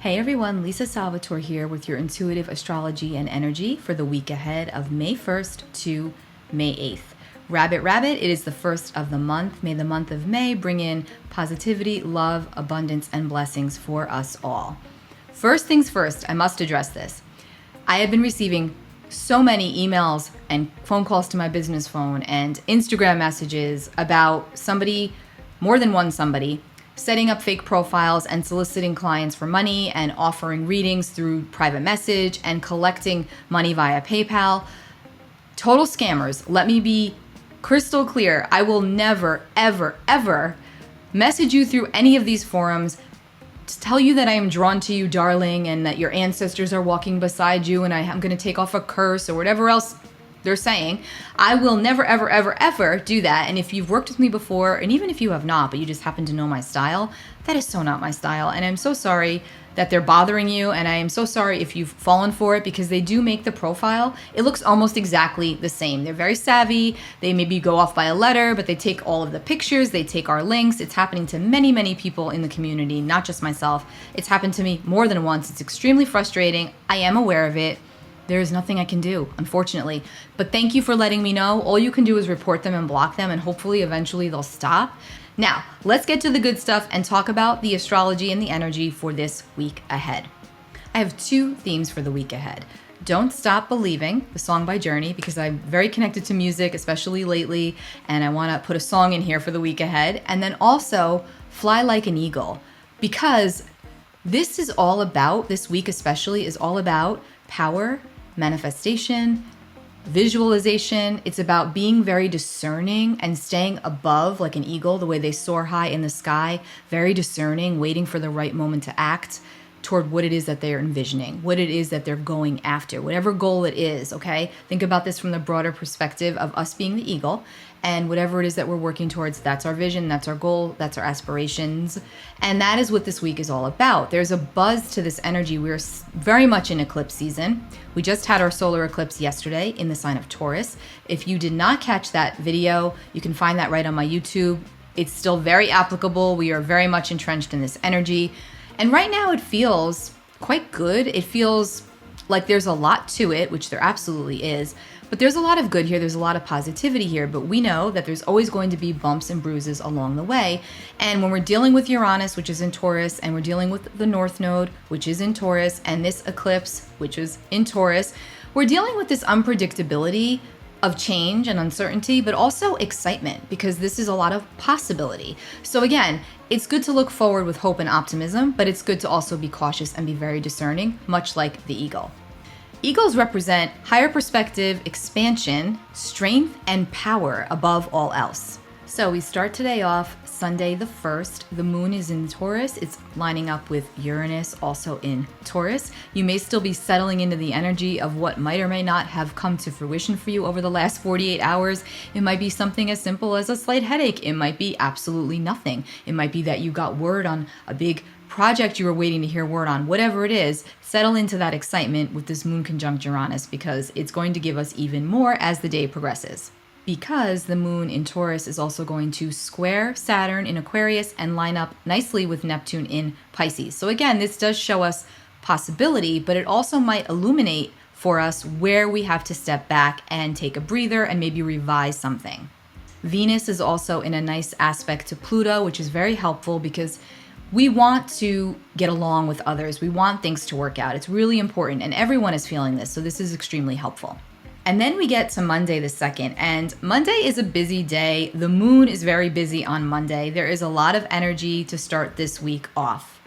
Hey everyone, Lisa Salvatore here with your intuitive astrology and energy for the week ahead of May 1st to May 8th. Rabbit, it is the first of the month. May the month of May bring in positivity, love, abundance, and blessings for us all. First things first, I must address this. I have been receiving so many emails and phone calls to my business phone and Instagram messages about somebody, more than one somebody, setting up fake profiles and soliciting clients for money and offering readings through private message and collecting money via PayPal. Total scammers. Let me be crystal clear. I will never, ever, ever message you through any of these forums to tell you that I am drawn to you, darling, and that your ancestors are walking beside you and I'm going to take off a curse or whatever else they're saying. I will never, ever, ever, ever do that. And if you've worked with me before, and even if you have not, but you just happen to know my style, that is so not my style. And I'm so sorry that they're bothering you. And I am so sorry if you've fallen for it, because they do make the profile. It looks almost exactly the same. They're very savvy. They maybe go off by a letter, but they take all of the pictures. They take our links. It's happening to many, many people in the community, not just myself. It's happened to me more than once. It's extremely frustrating. I am aware of it. There is nothing I can do, unfortunately. But thank you for letting me know. All you can do is report them and block them, and hopefully eventually they'll stop. Now, let's get to the good stuff and talk about the astrology and the energy for this week ahead. I have two themes for the week ahead. Don't Stop Believing, the song by Journey, because I'm very connected to music, especially lately, and I want to put a song in here for the week ahead. And then also Fly Like an Eagle, because this week especially, is all about power, manifestation, visualization. It's about being very discerning and staying above like an eagle, the way they soar high in the sky, very discerning, waiting for the right moment to act toward what it is that they're envisioning, what it is that they're going after, whatever goal it is, okay? Think about this from the broader perspective of us being the eagle, and whatever it is that we're working towards, that's our vision, that's our goal, that's our aspirations. And that is what this week is all about. There's a buzz to this energy. We're very much in eclipse season. We just had our solar eclipse yesterday in the sign of Taurus. If you did not catch that video, you can find that right on my YouTube. It's still very applicable. We are very much entrenched in this energy. And right now it feels quite good. It feels like there's a lot to it, which there absolutely is. But there's a lot of good here. There's a lot of positivity here. But we know that there's always going to be bumps and bruises along the way. And when we're dealing with Uranus, which is in Taurus, and we're dealing with the North Node, which is in Taurus, and this eclipse, which is in Taurus, we're dealing with this unpredictability of change and uncertainty, but also excitement, because this is a lot of possibility. So again, it's good to look forward with hope and optimism, but it's good to also be cautious and be very discerning, much like the eagle. Eagles represent higher perspective, expansion, strength, and power above all else. So we start today off Sunday the 1st. The moon is in Taurus. It's lining up with Uranus, also in Taurus. You may still be settling into the energy of what might or may not have come to fruition for you over the last 48 hours. It might be something as simple as a slight headache. It might be absolutely nothing. It might be that you got word on a big project you were waiting to hear word on. Whatever it is, settle into that excitement with this moon conjunct Uranus, because it's going to give us even more as the day progresses. Because the moon in Taurus is also going to square Saturn in Aquarius and line up nicely with Neptune in Pisces. So again, this does show us possibility, but it also might illuminate for us where we have to step back and take a breather and maybe revise something. Venus is also in a nice aspect to Pluto, which is very helpful because we want to get along with others. We want things to work out. It's really important, and everyone is feeling this, so this is extremely helpful. And then we get to Monday the 2nd, and Monday is a busy day. The moon is very busy on Monday. There is a lot of energy to start this week off.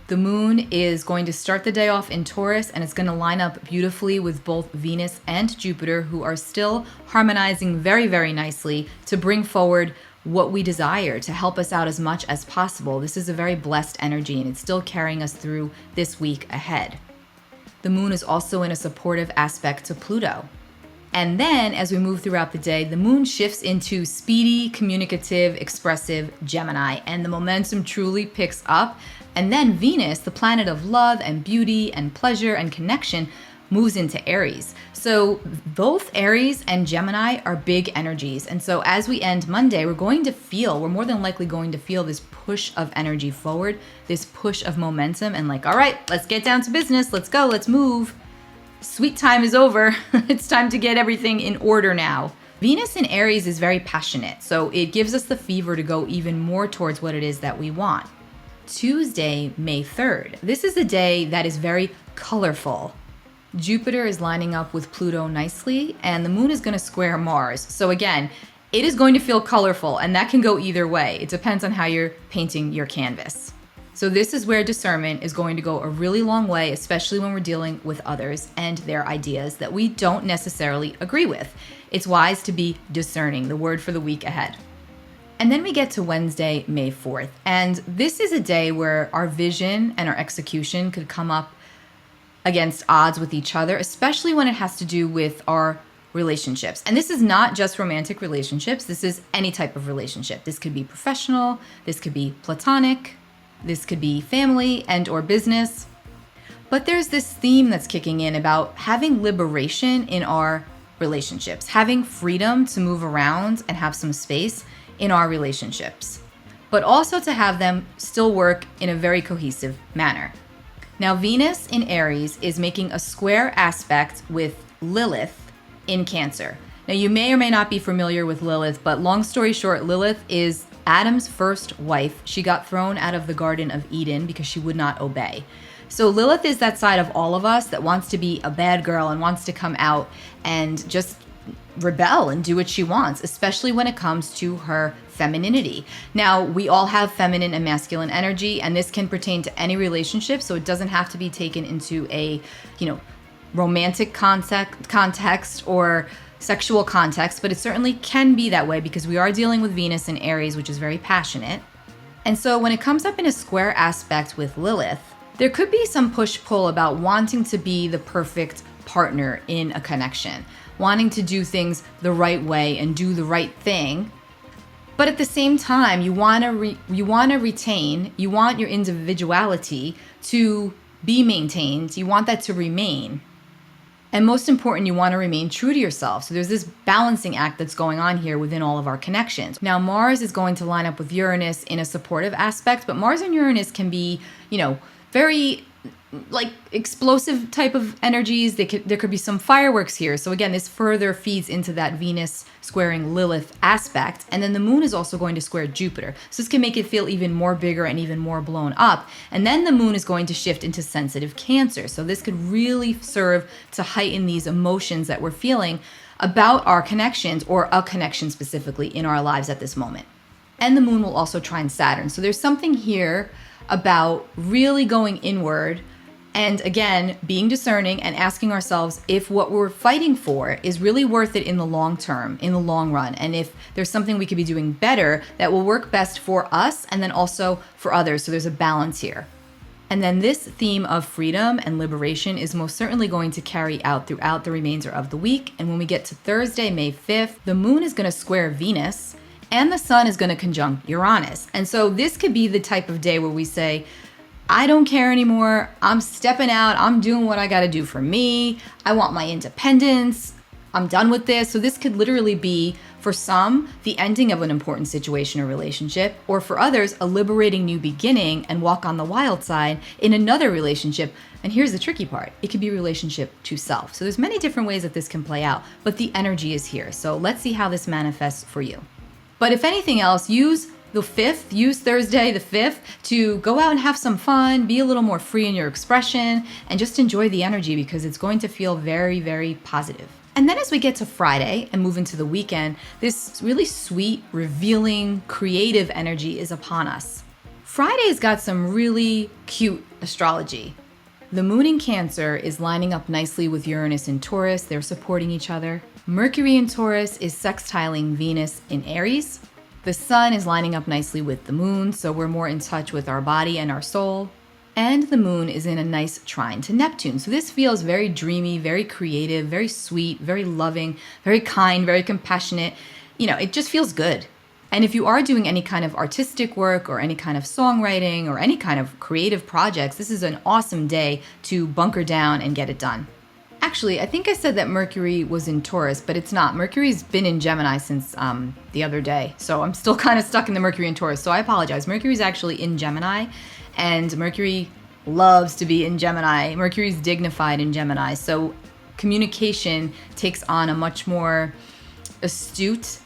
The moon is going to start the day off in Taurus, and it's going to line up beautifully with both Venus and Jupiter, who are still harmonizing very, very nicely to bring forward what we desire, to help us out as much as possible. This is a very blessed energy, and it's still carrying us through this week ahead. The moon is also in a supportive aspect to Pluto. And then as we move throughout the day, the moon shifts into speedy, communicative, expressive Gemini, and the momentum truly picks up. And then Venus, the planet of love and beauty and pleasure and connection, moves into Aries. So both Aries and Gemini are big energies. And so as we end Monday, we're more than likely going to feel this push of energy forward, this push of momentum, and like, all right, let's get down to business. Let's go. Let's move. Sweet time is over. It's time to get everything in order now. Venus in Aries is very passionate, so it gives us the fever to go even more towards what it is that we want. Tuesday, May 3rd. This is a day that is very colorful. Jupiter is lining up with Pluto nicely, and the moon is going to square Mars. So again, it is going to feel colorful, and that can go either way. It depends on how you're painting your canvas. So this is where discernment is going to go a really long way, especially when we're dealing with others and their ideas that we don't necessarily agree with. It's wise to be discerning, the word for the week ahead. And then we get to Wednesday, May 4th. And this is a day where our vision and our execution could come up against odds with each other, especially when it has to do with our relationships. And this is not just romantic relationships. This is any type of relationship. This could be professional. This could be platonic. This could be family and or business. But there's this theme that's kicking in about having liberation in our relationships, having freedom to move around and have some space in our relationships, but also to have them still work in a very cohesive manner. Now, Venus in Aries is making a square aspect with Lilith in Cancer. Now, you may or may not be familiar with Lilith, but long story short, Lilith is Adam's first wife. She got thrown out of the Garden of Eden because she would not obey. So Lilith is that side of all of us that wants to be a bad girl and wants to come out and just rebel and do what she wants, especially when it comes to her femininity. Now, we all have feminine and masculine energy, and this can pertain to any relationship, so it doesn't have to be taken into a, romantic context or sexual context, but it certainly can be that way because we are dealing with Venus in Aries, which is very passionate. And so when it comes up in a square aspect with Lilith, there could be some push-pull about wanting to be the perfect partner in a connection, wanting to do things the right way and do the right thing. But at the same time, you want to retain, you want your individuality to be maintained. You want that to remain. And most important, you want to remain true to yourself. So there's this balancing act that's going on here within all of our connections. Now, Mars is going to line up with Uranus in a supportive aspect, but Mars and Uranus can be, very like explosive type of energies. There could be some fireworks here. So again, this further feeds into that Venus squaring Lilith aspect. And then the moon is also going to square Jupiter. So this can make it feel even more bigger and even more blown up. And then the moon is going to shift into sensitive Cancer. So this could really serve to heighten these emotions that we're feeling about our connections, or a connection specifically in our lives at this moment. And the moon will also trine Saturn. So there's something here about really going inward and, again, being discerning and asking ourselves if what we're fighting for is really worth it in the long term, in the long run, and if there's something we could be doing better that will work best for us and then also for others. So there's a balance here. And then this theme of freedom and liberation is most certainly going to carry out throughout the remainder of the week. And when we get to Thursday, May 5th, the moon is going to square Venus, and the sun is going to conjunct Uranus. And so this could be the type of day where we say, I don't care anymore. I'm stepping out. I'm doing what I got to do for me. I want my independence. I'm done with this. So this could literally be, for some, the ending of an important situation or relationship, or for others, a liberating new beginning and walk on the wild side in another relationship. And here's the tricky part. It could be relationship to self. So there's many different ways that this can play out, but the energy is here. So let's see how this manifests for you. But if anything else, use Thursday the 5th to go out and have some fun, be a little more free in your expression, and just enjoy the energy because it's going to feel very, very positive. And then as we get to Friday and move into the weekend, this really sweet, revealing, creative energy is upon us. Friday's got some really cute astrology. The moon in Cancer is lining up nicely with Uranus in Taurus. They're supporting each other. Mercury in Taurus is sextiling Venus in Aries. The sun is lining up nicely with the moon, so we're more in touch with our body and our soul. And the moon is in a nice trine to Neptune. So this feels very dreamy, very creative, very sweet, very loving, very kind, very compassionate. It just feels good. And if you are doing any kind of artistic work or any kind of songwriting or any kind of creative projects, this is an awesome day to bunker down and get it done. Actually, I think I said that Mercury was in Taurus, but it's not. Mercury's been in Gemini since the other day. So I'm still kind of stuck in the Mercury in Taurus. So I apologize. Mercury's actually in Gemini, and Mercury loves to be in Gemini. Mercury's dignified in Gemini. So communication takes on a much more astute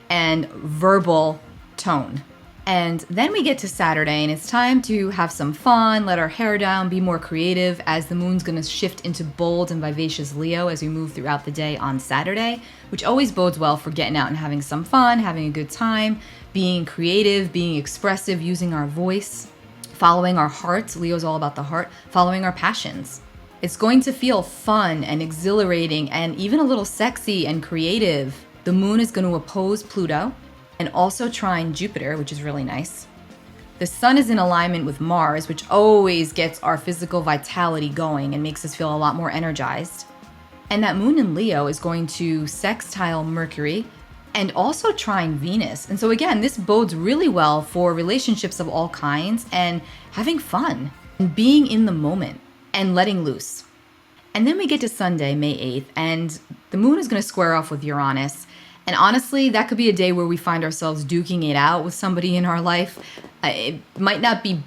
and verbal tone. And then we get to Saturday, and it's time to have some fun, let our hair down, be more creative, as the moon's going to shift into bold and vivacious Leo as we move throughout the day on Saturday, which always bodes well for getting out and having some fun, having a good time, being creative, being expressive, using our voice, following our heart. Leo's all about the heart, following our passions. It's going to feel fun and exhilarating and even a little sexy and creative. The moon is going to oppose Pluto and also trine Jupiter, which is really nice. The sun is in alignment with Mars, which always gets our physical vitality going and makes us feel a lot more energized. And that moon in Leo is going to sextile Mercury and also trine Venus. And so again, this bodes really well for relationships of all kinds and having fun and being in the moment and letting loose. And then we get to Sunday, May 8th, and the moon is going to square off with Uranus. And honestly, that could be a day where we find ourselves duking it out with somebody in our life. It might not be,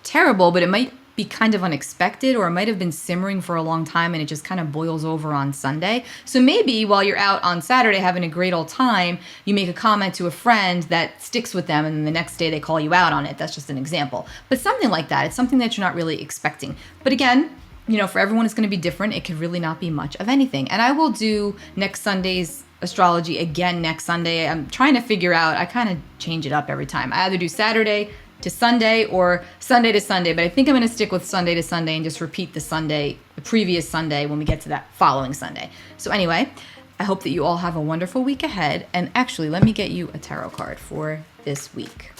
terrible, but it might be kind of unexpected, or it might have been simmering for a long time and it just kind of boils over on Sunday. So maybe while you're out on Saturday having a great old time, you make a comment to a friend that sticks with them, and then the next day they call you out on it. That's just an example. But something like that. It's something that you're not really expecting. But again, for everyone it's going to be different. It could really not be much of anything. And I will do next Sunday's astrology again next Sunday. I'm trying to figure out, I kind of change it up every time. I either do Saturday to Sunday or Sunday to Sunday, but I think I'm going to stick with Sunday to Sunday and just repeat the previous Sunday when we get to that following Sunday. So anyway, I hope that you all have a wonderful week ahead. And actually, let me get you a tarot card for this week.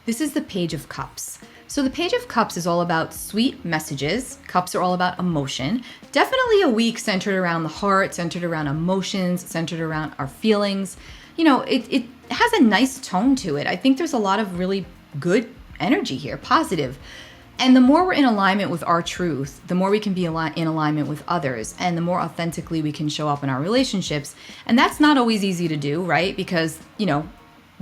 This is the Page of Cups. So the Page of Cups is all about sweet messages. Cups are all about emotion. Definitely a week centered around the heart, centered around emotions, centered around our feelings. It has a nice tone to it. I think there's a lot of really good energy here, positive. And the more we're in alignment with our truth, the more we can be in alignment with others, and the more authentically we can show up in our relationships. And that's not always easy to do, right? Because,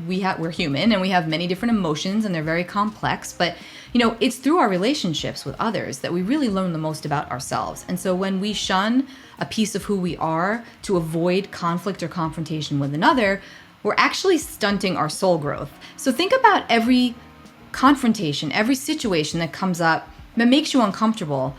we're human and we have many different emotions and they're very complex, but it's through our relationships with others that we really learn the most about ourselves. And so when we shun a piece of who we are to avoid conflict or confrontation with another, we're actually stunting our soul growth. So think about every confrontation, every situation that comes up that makes you uncomfortable.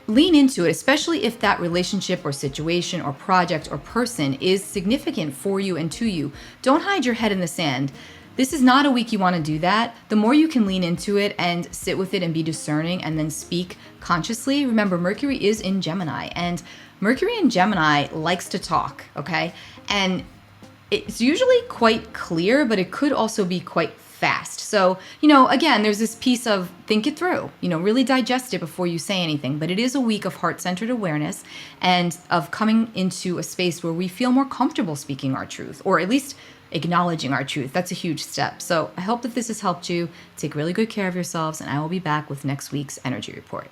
Lean into it, especially if that relationship or situation or project or person is significant for you and to you. Don't hide your head in the sand. This is not a week you want to do that. The more you can lean into it and sit with it and be discerning and then speak consciously. Remember, Mercury is in Gemini, and Mercury in Gemini likes to talk, okay? And it's usually quite clear, but it could also be quite fast. So, again, there's this piece of think it through, really digest it before you say anything. But it is a week of heart-centered awareness and of coming into a space where we feel more comfortable speaking our truth, or at least acknowledging our truth. That's a huge step. So I hope that this has helped you. Take really good care of yourselves, and I will be back with next week's energy report.